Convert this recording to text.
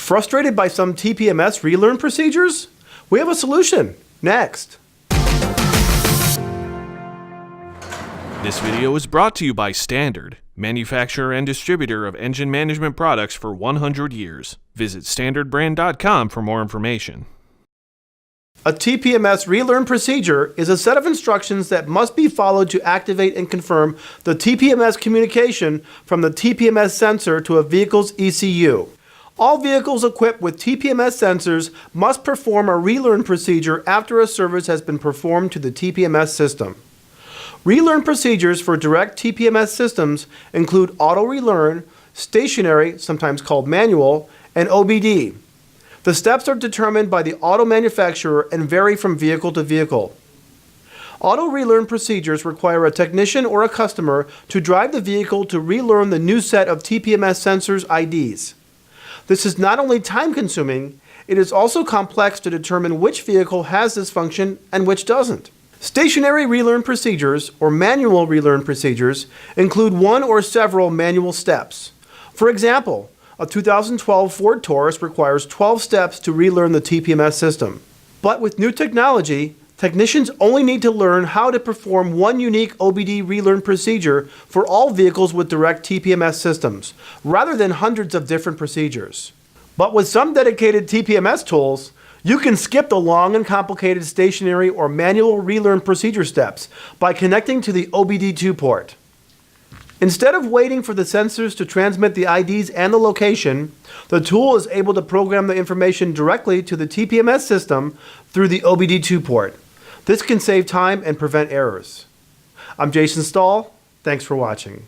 Frustrated by some TPMS relearn procedures? We have a solution. Next. This video is brought to you by Standard, manufacturer and distributor of engine management products for 100 years. Visit standardbrand.com for more information. A TPMS relearn procedure is a set of instructions that must be followed to activate and confirm the TPMS communication from the TPMS sensor to a vehicle's ECU. All vehicles equipped with TPMS sensors must perform a relearn procedure after a service has been performed to the TPMS system. Relearn procedures for direct TPMS systems include auto relearn, stationary, sometimes called manual, and OBD. The steps are determined by the auto manufacturer and vary from vehicle to vehicle. Auto relearn procedures require a technician or a customer to drive the vehicle to relearn the new set of TPMS sensors IDs. This is not only time-consuming, it is also complex to determine which vehicle has this function and which doesn't. Stationary relearn procedures, or manual relearn procedures, include one or several manual steps. For example, a 2012 Ford Taurus requires 12 steps to relearn the TPMS system. But with new technology, technicians only need to learn how to perform one unique OBD relearn procedure for all vehicles with direct TPMS systems, rather than hundreds of different procedures. But with some dedicated TPMS tools, you can skip the long and complicated stationary or manual relearn procedure steps by connecting to the OBD2 port. Instead of waiting for the sensors to transmit the IDs and the location, the tool is able to program the information directly to the TPMS system through the OBD2 port. This can save time and prevent errors. I'm Jason Stahl. Thanks for watching.